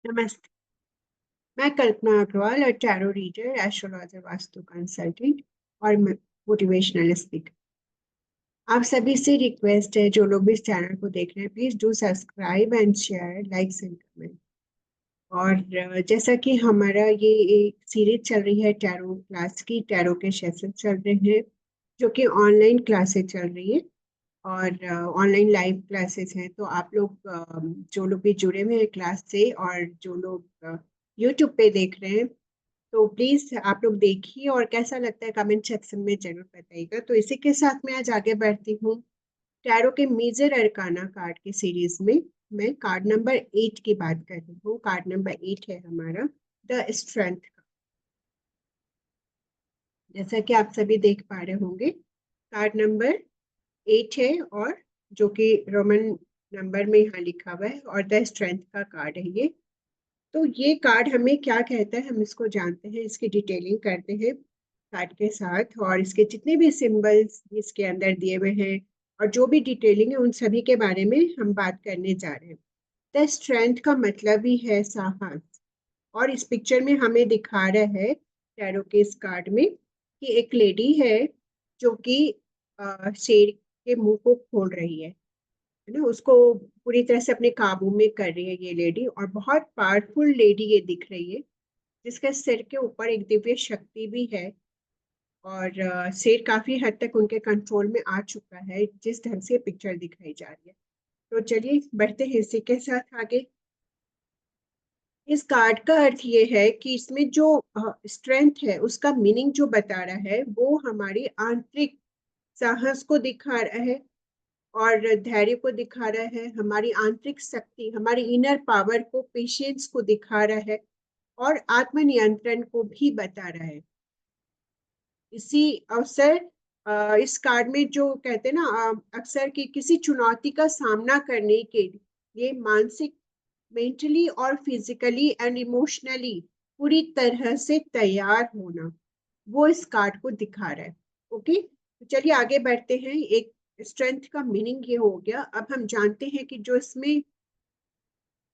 नमस्ते। मैं कल्पना अग्रवाल और tarot reader, astrologer, vastu consultant और मोटिवेशनल स्पीकर। आप सभी से रिक्वेस्ट है, जो लोग भी इस चैनल को देख रहे हैं, please do subscribe and share, likes and comment. और जैसा कि हमारा ये एक सीरीज चल रही है टैरो क्लास की, टैरो के सेशन चल रहे हैं जो कि ऑनलाइन क्लासेस चल रही है और ऑनलाइन लाइव क्लासेस हैं। तो आप लोग जो लोग भी जुड़े हुए हैं क्लास से और जो लोग यूट्यूब पे देख रहे हैं, तो प्लीज आप लोग देखिए और कैसा लगता है कमेंट सेक्शन में जरूर बताइएगा। तो इसी के साथ मैं आज आगे बढ़ती हूँ टैरो के मेजर अरकाना कार्ड की सीरीज में। मैं कार्ड नंबर 8 की बात कर रही हूँ। कार्ड नंबर 8 है हमारा द स्ट्रेंथ का। जैसा कि आप सभी देख पा रहे होंगे, कार्ड नंबर 8 है और जो कि रोमन नंबर में यहाँ लिखा हुआ है और द स्ट्रेंथ का कार्ड है ये। तो ये कार्ड हमें क्या कहता है, हम इसको जानते हैं, इसकी डिटेलिंग करते हैं कार्ड के साथ, और इसके जितने भी सिंबल्स इसके अंदर दिए हुए हैं और जो भी डिटेलिंग है उन सभी के बारे में हम बात करने जा रहे हैं। द स्ट्रेंथ का मतलब ही है साहस। और इस पिक्चर में हमें दिखा रहा है टैरो के इस कार्ड में कि एक लेडी है जो कि शेर के मुंह को खोल रही है ना, उसको पूरी तरह से अपने काबू में कर रही है ये लेडी। और बहुत पावरफुल लेडी ये दिख रही है, जिसके सिर के ऊपर एक दिव्य शक्ति भी है। और शेर काफी हद तक उनके कंट्रोल में आ चुका है, जिस ढंग से पिक्चर दिखाई जा रही है। तो चलिए बढ़ते हैं इसी के साथ आगे। इस कार्ड का अर्थ ये है कि इसमें जो स्ट्रेंथ है उसका मीनिंग जो बता रहा है वो हमारी आंतरिक साहस को दिखा रहा है और धैर्य को दिखा रहा है, हमारी आंतरिक शक्ति, हमारी इनर पावर को, पेशेंस को दिखा रहा है और आत्मनियंत्रण को भी बता रहा है। इसी अवसर इस कार्ड में जो कहते हैं ना, अक्सर कि किसी चुनौती का सामना करने के लिए मानसिक, मेंटली और फिजिकली एंड इमोशनली पूरी तरह से तैयार होना, वो इस कार्ड को दिखा रहा है। ओके, तो चलिए आगे बढ़ते हैं। एक स्ट्रेंथ का मीनिंग ये हो गया। अब हम जानते हैं कि जो इसमें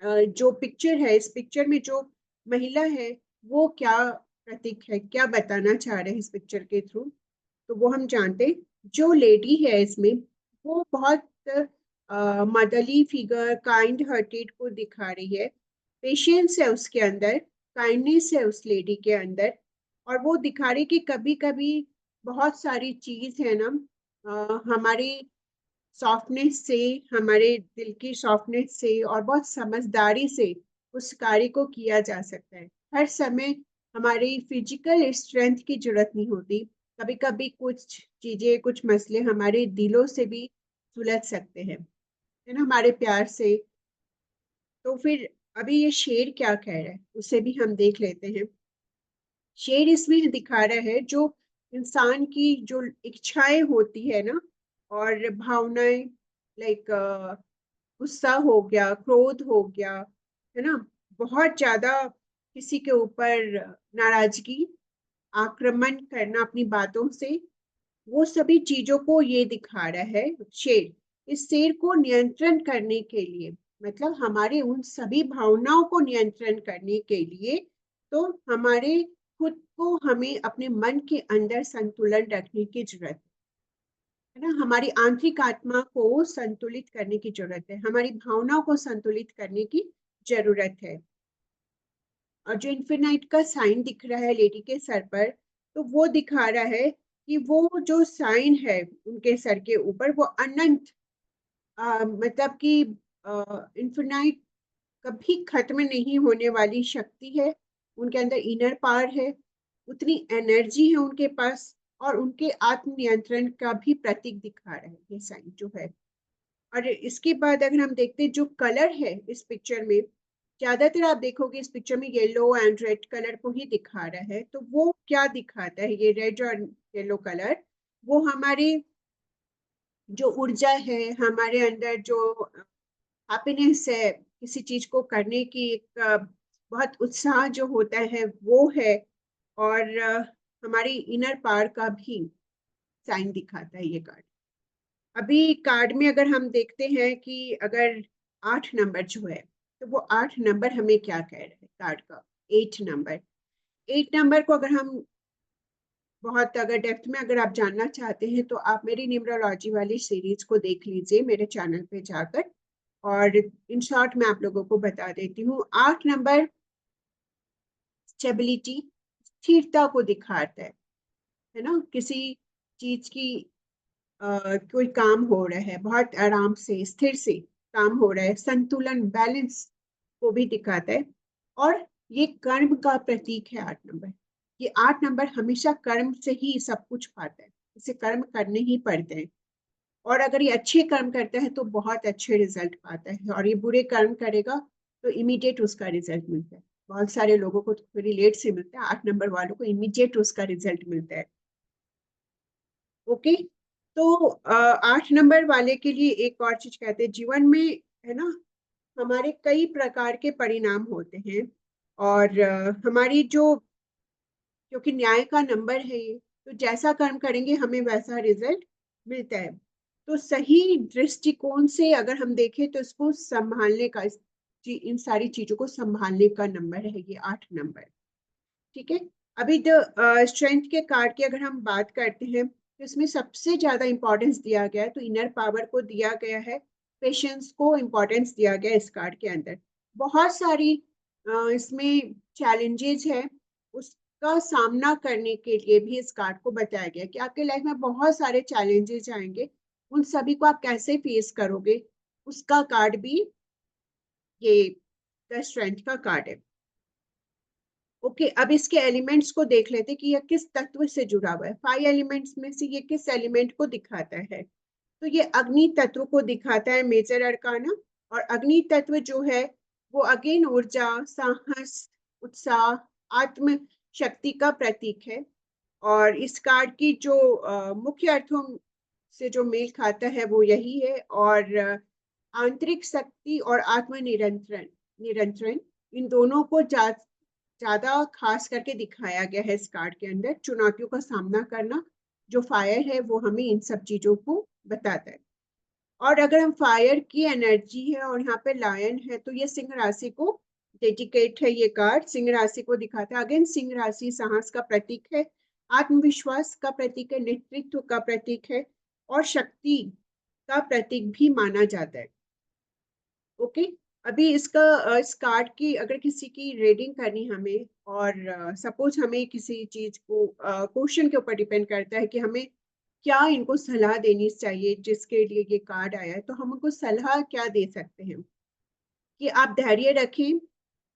जो पिक्चर है, इस पिक्चर में जो महिला है वो क्या प्रतीक है, क्या बताना चाह रहे हैं इस पिक्चर के थ्रू, तो वो हम जानते हैं। जो लेडी है इसमें वो बहुत मदरली फिगर, काइंड हार्टेड को दिखा रही है। पेशेंस है उसके अंदर, काइंडनेस है उस लेडी के अंदर। और वो दिखा रही कि कभी कभी बहुत सारी चीज है ना, हमारी सॉफ्टनेस से, हमारे दिल की सॉफ्टनेस से और बहुत समझदारी से उस कार्य को किया जा सकता है। हर समय हमारी फिजिकल स्ट्रेंथ की जरूरत नहीं होती। कभी कभी कुछ चीजें, कुछ मसले हमारे दिलों से भी सुलझ सकते हैं, है ना, हमारे प्यार से। तो फिर अभी ये शेर क्या कह रहा है उसे भी हम देख लेते हैं। शेर इसमें दिखा रहा है जो इंसान की जो इच्छाएं होती है ना और भावनाएं, लाइक गुस्सा हो गया, क्रोध हो गया, है ना, बहुत ज्यादा किसी के ऊपर नाराजगी, आक्रमण करना अपनी बातों से, वो सभी चीजों को ये दिखा रहा है शेर। इस शेर को नियंत्रण करने के लिए, मतलब हमारे उन सभी भावनाओं को नियंत्रण करने के लिए, तो हमारे खुद को, हमें अपने मन के अंदर संतुलन रखने की जरूरत है ना, हमारी आंतरिक आत्मा को संतुलित करने की जरूरत है, हमारी भावनाओं को संतुलित करने की जरूरत है। और जो इन्फिनाइट का साइन दिख रहा है लेडी के सर पर, तो वो दिखा रहा है कि वो जो साइन है उनके सर के ऊपर वो अनंत, मतलब कि इन्फिनाइट, कभी खत्म नहीं होने वाली शक्ति है उनके अंदर, इनर पावर है, उतनी एनर्जी है उनके पास। और उनके आत्म नियंत्रण का भी प्रतीक दिखा रहा है ये साइन जो है। और इसके बाद अगर हम देखते हैं जो कलर है इस पिक्चर में, ज्यादातर आप देखोगे इस पिक्चर में येलो एंड रेड कलर को ही दिखा रहा है। तो वो क्या दिखाता है ये रेड और येलो कलर? वो हमारी जो ऊर्जा है, हमारे अंदर जो हैप्पीनेस है, किसी चीज को करने की एक बहुत उत्साह जो होता है वो है। और हमारी इनर पावर का भी साइन दिखाता है ये कार्ड। अभी कार्ड में अगर हम देखते हैं कि अगर 8 नंबर जो है, तो वो 8 नंबर हमें क्या कह रहा है कार्ड का, 8 नंबर। 8 नंबर को अगर हम बहुत अगर डेप्थ में अगर आप जानना चाहते हैं तो आप मेरी न्यूमरोलॉजी वाली सीरीज को देख लीजिए मेरे चैनल पे जाकर। और इन शॉर्ट मैं आप लोगों को बता देती हूँ, 8 नंबर स्टेबिलिटी, स्थिरता को दिखाता है ना। किसी चीज की कोई काम हो रहा है, बहुत आराम से स्थिर से काम हो रहा है, संतुलन बैलेंस को भी दिखाता है। और ये कर्म का प्रतीक है 8 नंबर। ये 8 नंबर हमेशा कर्म से ही सब कुछ पाता है, इसे कर्म करने ही पड़ते हैं। और अगर ये अच्छे कर्म करता है तो बहुत अच्छे रिजल्ट पाता है, और ये बुरे कर्म करेगा तो इमीडिएट उसका रिजल्ट मिलता है। बहुत सारे लोगों को थोड़ी लेट से मिलता है, 8 नंबर वालों को इमीडिएट उसका रिजल्ट मिलता है। ओके। तो 8 नंबर वाले के लिए एक और चीज कहते हैं जीवन में, है ना, हमारे कई प्रकार के परिणाम होते हैं। और हमारी जो, क्योंकि न्याय का नंबर है ये, तो जैसा कर्म करेंगे हमें वैसा रिजल्ट मिलता है। तो सही दृष्टिकोण से अगर हम देखें तो इसको संभालने का, इन सारी चीजों को संभालने का नंबर है ये 8 नंबर। ठीक है। अभी स्ट्रेंथ के कार्ड की अगर हम बात करते हैं तो इसमें सबसे ज्यादा इंपॉर्टेंस दिया गया है, तो इनर पावर को दिया गया है, पेशेंस को इंपॉर्टेंस दिया गया है इस कार्ड के अंदर। बहुत सारी इसमें चैलेंजेस है, उसका सामना करने के लिए भी इस कार्ड को बताया गया कि आपके लाइफ में बहुत सारे चैलेंजेस आएंगे, उन सभी को आप कैसे फेस करोगे, उसका कार्ड भी ये द स्ट्रेंथ का कार्ड है। ओके, अब इसके एलिमेंट्स को देख लेते कि यह किस तत्व से जुड़ा हुआ है। 5 एलिमेंट्स में से ये किस एलिमेंट को दिखाता है। तो ये अग्नि तत्व को दिखाता है मेजर अरकाना। और अग्नि तत्व जो है वो अगेन ऊर्जा, साहस, उत्साह, आत्म शक्ति का प्रतीक है। और इस कार्ड की जो मुख्य अर्थों से जो मेल खाता है वो यही है। और आंतरिक शक्ति और आत्म निरंत्रण, निरंतरण, इन दोनों को ज्यादा खास करके दिखाया गया है इस कार्ड के अंदर। चुनौतियों का सामना करना, जो फायर है वो हमें इन सब चीजों को बताता है। और अगर हम फायर की एनर्जी है और यहाँ पे लायन है तो ये सिंह राशि को डेडिकेट है। ये कार्ड सिंह राशि को दिखाता है। अगेन सिंह राशि साहस का प्रतीक है, आत्मविश्वास का प्रतीक है, नेतृत्व का प्रतीक है, और शक्ति का प्रतीक भी माना जाता है। ओके। अभी इसका इस कार्ड की अगर किसी की रीडिंग करनी हमें, और सपोज हमें किसी चीज को क्वेश्चन के ऊपर डिपेंड करता है कि हमें क्या इनको सलाह देनी चाहिए जिसके लिए ये कार्ड आया है, तो हम उनको सलाह क्या दे सकते हैं कि आप धैर्य रखें,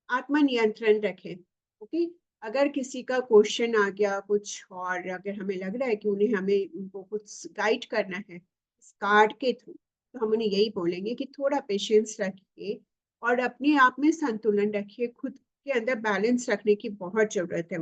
आत्मनियंत्रण रखें। ओके। अगर किसी का क्वेश्चन आ गया कुछ, और अगर हमें लग रहा है कि उन्हें हमें उनको कुछ गाइड करना है इस कार्ड के थ्रू, तो हम उन्हें यही बोलेंगे कि थोड़ा पेशेंस रखिए और अपने आप में संतुलन रखिए, खुद के अंदर बैलेंस रखने की बहुत जरूरत है।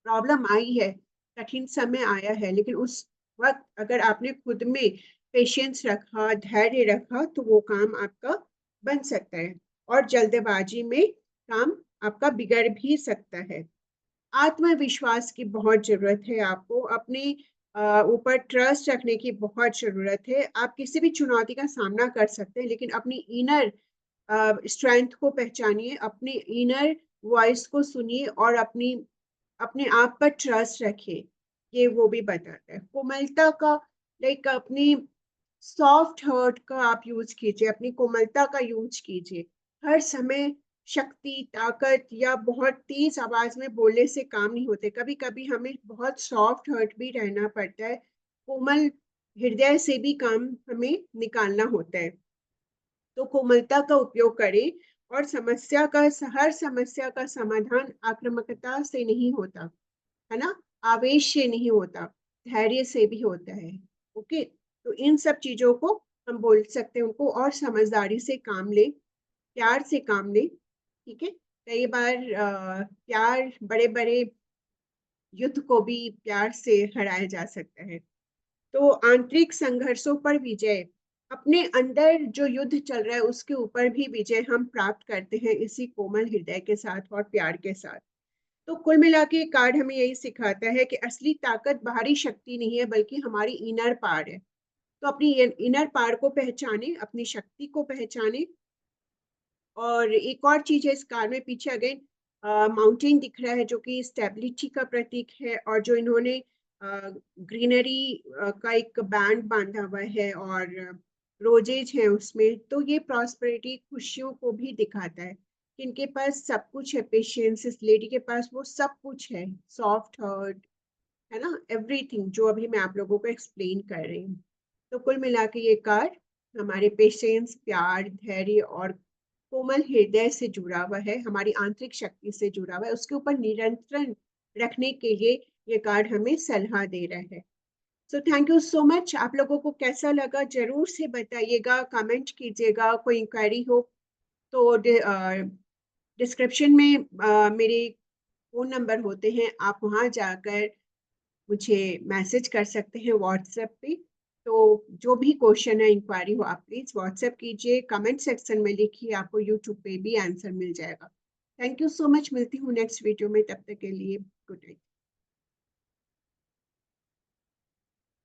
प्रॉब्लम आई है, कठिन समय आया है, लेकिन उस वक्त अगर आपने खुद में पेशेंस रखा, धैर्य रखा, तो वो काम आपका बन सकता है। और जल्दबाजी में काम आपका बिगड़ भी सकता है। आत्मविश्वास की बहुत जरूरत है आपको, अपने ऊपर ट्रस्ट रखने की बहुत जरूरत है। आप किसी भी चुनौती का सामना कर सकते हैं, लेकिन अपनी इनर स्ट्रेंथ को पहचानिए, अपने इनर वॉइस को सुनिए, और अपने आप पर ट्रस्ट रखिए। ये वो भी बताता है। कोमलता का, लाइक अपनी सॉफ्ट हर्ट का आप यूज कीजिए, अपनी कोमलता का यूज कीजिए। हर समय शक्ति, ताकत या बहुत तेज आवाज में बोलने से काम नहीं होते, कभी कभी हमें बहुत सॉफ्ट हर्ट भी रहना पड़ता है, कोमल हृदय से भी काम हमें निकालना होता है। तो कोमलता का उपयोग करें। और हर समस्या का समाधान आक्रामकता से नहीं होता, है ना, आवेश से नहीं होता, धैर्य से भी होता है। ओके। तो इन सब चीजों को हम बोल सकते हैं उनको, और समझदारी से काम ले, प्यार से काम ले। ठीक है। कई बार प्यार, बड़े बड़े युद्ध को भी प्यार से हराया जा सकता है। तो आंतरिक संघर्षों पर विजय, अपने अंदर जो युद्ध चल रहा है उसके ऊपर भी विजय हम प्राप्त करते हैं इसी कोमल हृदय के साथ और प्यार के साथ। तो कुल मिला के कार्ड हमें यही सिखाता है कि असली ताकत बाहरी शक्ति नहीं है, बल्कि हमारी इनर पावर है। तो अपनी इनर पावर को पहचाने, अपनी शक्ति को पहचाने, और एक और चीज है इस कार्ड में, पीछे अगेन माउंटेन दिख रहा है जो कि स्टेबिलिटी का प्रतीक है, और जो इन्होंने ग्रीनरी का एक बैंड बांधा हुआ है और रोजेज है उसमें, तो ये प्रॉस्पेरिटी, खुशियों को भी दिखाता है। इनके पास सब कुछ है, पेशेंस, इस लेडी के पास वो सब कुछ है, सॉफ्ट हार्ट, है ना, एवरीथिंग जो अभी मैं आप लोगों को एक्सप्लेन कर रही हूँ। तो कुल मिला के ये कार्ड हमारे पेशेंस, प्यार, धैर्य और कोमल हृदय से जुड़ा हुआ है, हमारी आंतरिक शक्ति से जुड़ा हुआ है, उसके ऊपर नियंत्रण रखने के लिए ये कार्ड हमें सलाह दे रहा है। So thank you so much. आप लोगों को कैसा लगा जरूर से बताइएगा, कमेंट कीजिएगा। कोई इंक्वायरी हो तो डिस्क्रिप्शन में मेरे फोन नंबर होते हैं, आप वहां जाकर मुझे मैसेज कर सकते हैं व्हाट्सएप पे। तो जो भी क्वेश्चन है, इंक्वायरी हो, आप प्लीज व्हाट्सएप कीजिए, कमेंट सेक्शन में लिखिए, आपको यूट्यूब पे भी आंसर मिल जाएगा। थैंक यू सो मच, मिलती हूँ नेक्स्ट वीडियो में, तब तक के लिए गुड नाइट।